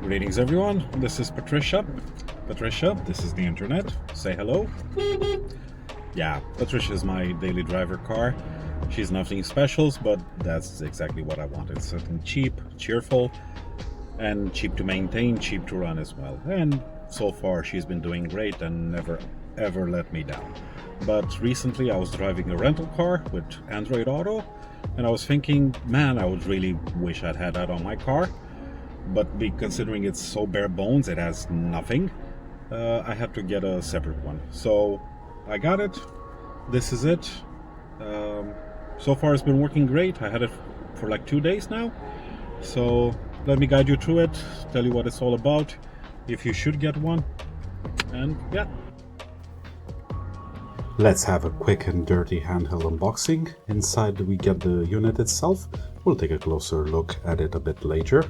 Greetings everyone, this is Patricia. Patricia, this is the internet. Say hello. Yeah, Patricia is my daily driver car. She's nothing special, but that's exactly what I wanted. Something cheap, cheerful, and cheap to maintain, cheap to run as well. And so far she's been doing great and never ever let me down. But recently I was driving a rental car with Android Auto, and I was thinking, man, I would really wish I'd had that on my car. But considering it's so bare bones, it has nothing, I had to get a separate one. So I got it. This is it. So far it's been working great. I had it for like 2 days now. So let me guide you through it, tell you what it's all about, if you should get one, and yeah. Let's have a quick and dirty handheld unboxing. Inside we get the unit itself. We'll take a closer look at it a bit later.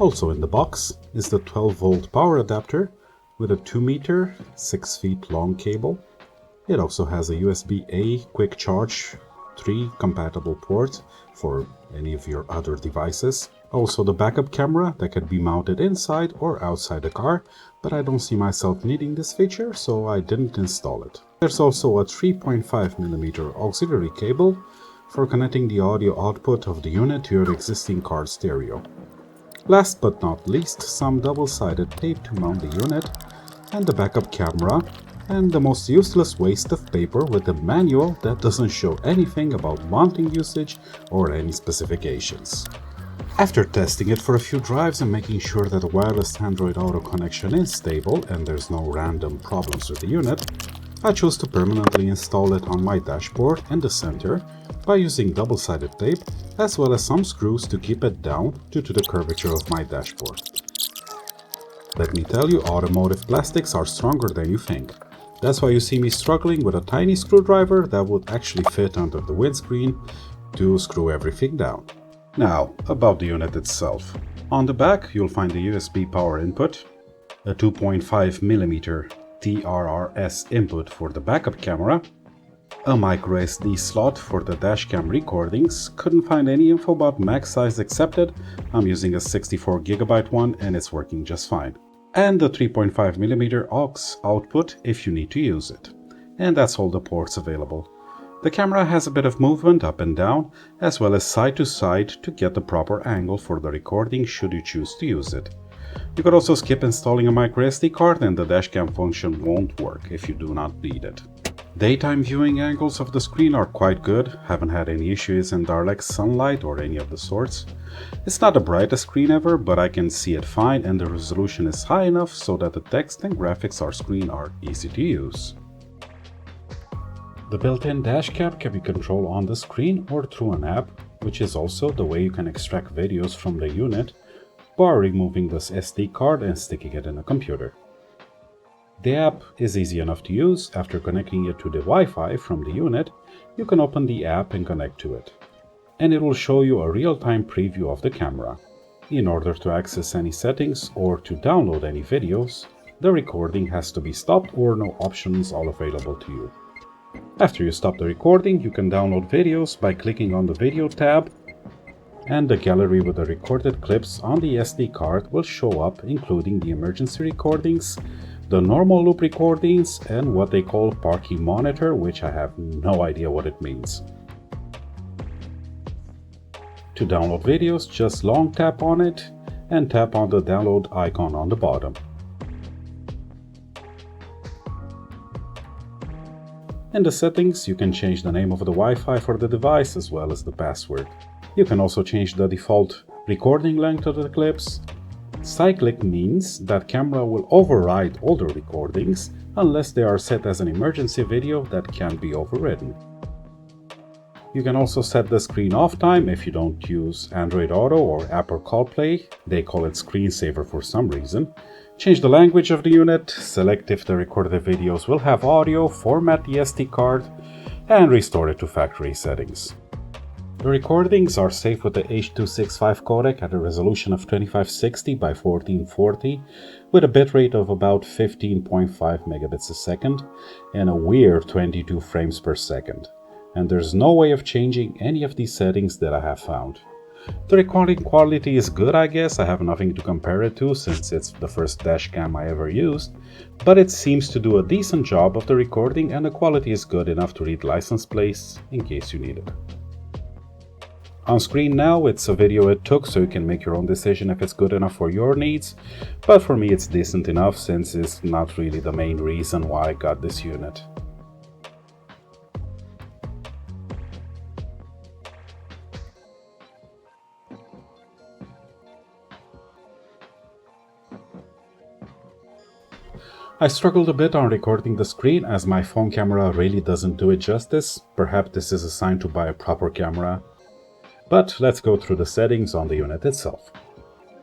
Also in the box is the 12-volt power adapter with a 2 meter, 6 feet long cable. It also has a USB-A quick charge 3 compatible port for any of your other devices. Also the backup camera that can be mounted inside or outside the car, but I don't see myself needing this feature, so I didn't install it. There's also a 3.5mm auxiliary cable for connecting the audio output of the unit to your existing car stereo. Last but not least, some double-sided tape to mount the unit, and the backup camera, and the most useless waste of paper with a manual that doesn't show anything about mounting usage or any specifications. After testing it for a few drives and making sure that the wireless Android Auto connection is stable and there's no random problems with the unit, I chose to permanently install it on my dashboard in the center by using double-sided tape as well as some screws to keep it down due to the curvature of my dashboard. Let me tell you, automotive plastics are stronger than you think. That's why you see me struggling with a tiny screwdriver that would actually fit under the windscreen to screw everything down. Now, about the unit itself. On the back you'll find the USB power input, a 2.5mm TRRS input for the backup camera, a microSD slot for the dashcam recordings. Couldn't find any info about max size accepted. I'm using a 64GB one and it's working just fine. And the 3.5mm aux output if you need to use it. And that's all the ports available. The camera has a bit of movement up and down, as well as side to side to get the proper angle for the recording should you choose to use it. You could also skip installing a microSD card and the dashcam function won't work if you do not need it. Daytime viewing angles of the screen are quite good, haven't had any issues in direct sunlight or any of the sorts. It's not the brightest screen ever, but I can see it fine and the resolution is high enough so that the text and graphics on screen are easy to use. The built-in dashcam can be controlled on the screen or through an app, which is also the way you can extract videos from the unit by removing this SD card and sticking it in a computer. The app is easy enough to use. After connecting it to the Wi-Fi from the unit, you can open the app and connect to it. And it will show you a real-time preview of the camera. In order to access any settings or to download any videos, the recording has to be stopped or no options are available to you. After you stop the recording, you can download videos by clicking on the Video tab, and the gallery with the recorded clips on the SD card will show up, including the emergency recordings, the normal loop recordings, and what they call parking monitor, which I have no idea what it means. To download videos, just long tap on it and tap on the download icon on the bottom. In the settings, you can change the name of the Wi-Fi for the device as well as the password. You can also change the default recording length of the clips. Cyclic means that camera will override older recordings unless they are set as an emergency video that can be overridden. You can also set the screen off time if you don't use Android Auto or Apple CarPlay. They call it screensaver for some reason. Change the language of the unit, select if the recorded videos will have audio, format the SD card, and restore it to factory settings. The recordings are saved with the H.265 codec at a resolution of 2560 by 1440 with a bitrate of about 15.5 megabits a second and a weird 22 frames per second. And there's no way of changing any of these settings that I have found. The recording quality is good, I guess. I have nothing to compare it to since it's the first dash cam I ever used, but it seems to do a decent job of the recording and the quality is good enough to read license plates in case you need it. On screen now, it's a video it took, so you can make your own decision if it's good enough for your needs, but for me it's decent enough since it's not really the main reason why I got this unit. I struggled a bit on recording the screen as my phone camera really doesn't do it justice. Perhaps this is a sign to buy a proper camera. But let's go through the settings on the unit itself.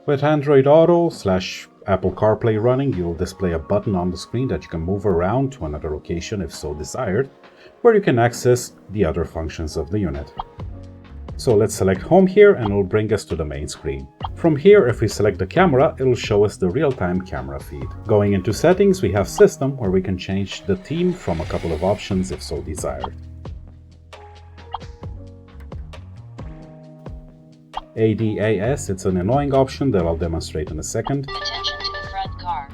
With Android Auto / Apple CarPlay running, you'll display a button on the screen that you can move around to another location if so desired, where you can access the other functions of the unit. So let's select Home here and it'll bring us to the main screen. From here, if we select the camera, it'll show us the real-time camera feed. Going into Settings, we have System, where we can change the theme from a couple of options if so desired. ADAS, it's an annoying option that I'll demonstrate in a second. Attention to the front car.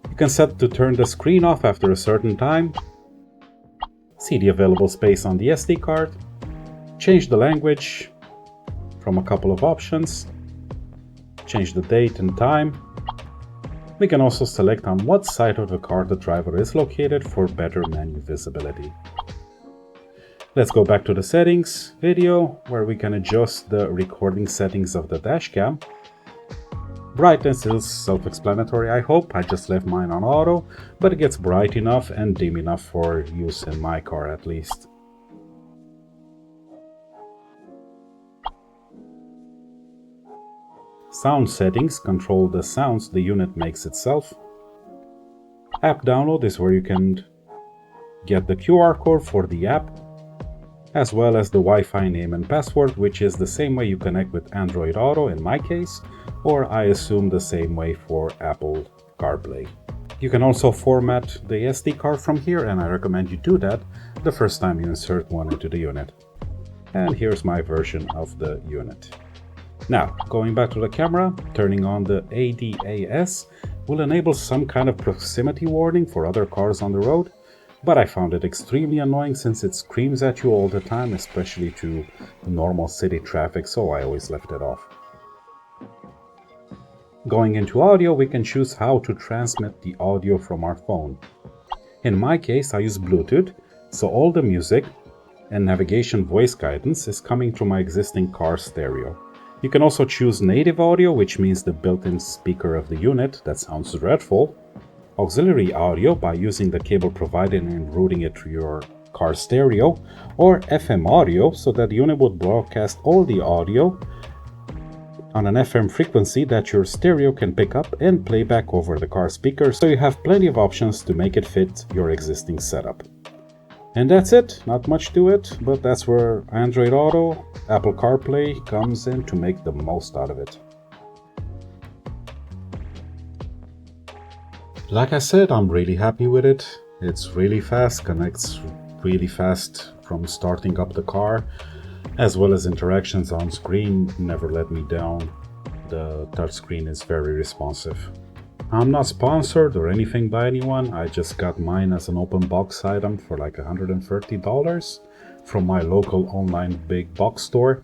You can set to turn the screen off after a certain time, see the available space on the SD card, change the language from a couple of options, change the date and time. We can also select on what side of the car the driver is located for better menu visibility. Let's go back to the settings video, where we can adjust the recording settings of the dashcam. Brightness is self-explanatory, I hope. I just left mine on auto, but it gets bright enough and dim enough for use in my car at least. Sound settings control the sounds the unit makes itself. App download is where you can get the QR code for the app, as well as the Wi-Fi name and password, which is the same way you connect with Android Auto in my case, or I assume the same way for Apple CarPlay. You can also format the SD card from here, and I recommend you do that the first time you insert one into the unit. And here's my version of the unit. Now, going back to the camera, turning on the ADAS will enable some kind of proximity warning for other cars on the road, but I found it extremely annoying since it screams at you all the time, especially to normal city traffic, so I always left it off. Going into audio, we can choose how to transmit the audio from our phone. In my case, I use Bluetooth, so all the music and navigation voice guidance is coming through my existing car stereo. You can also choose native audio, which means the built-in speaker of the unit. That sounds dreadful. Auxiliary audio by using the cable provided and routing it to your car stereo, or FM audio so that the unit would broadcast all the audio on an FM frequency that your stereo can pick up and play back over the car speaker, so you have plenty of options to make it fit your existing setup. And that's it, not much to it, but that's where Android Auto, Apple CarPlay comes in to make the most out of it. Like I said, I'm really happy with it. It's really fast, connects really fast from starting up the car, as well as interactions on screen never let me down. The touchscreen is very responsive. I'm not sponsored or anything by anyone. I just got mine as an open box item for like $130 from my local online big box store.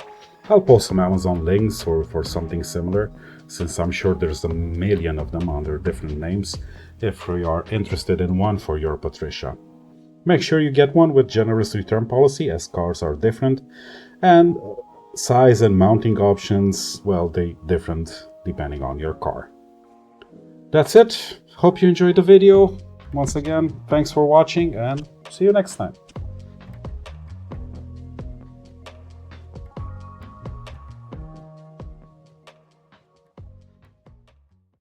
I'll post some Amazon links or for something similar, since I'm sure there's a million of them under different names, if you are interested in one for your Patricia. Make sure you get one with generous return policy, as cars are different, and size and mounting options, well, they different depending on your car. That's it. Hope you enjoyed the video. Once again, thanks for watching and see you next time.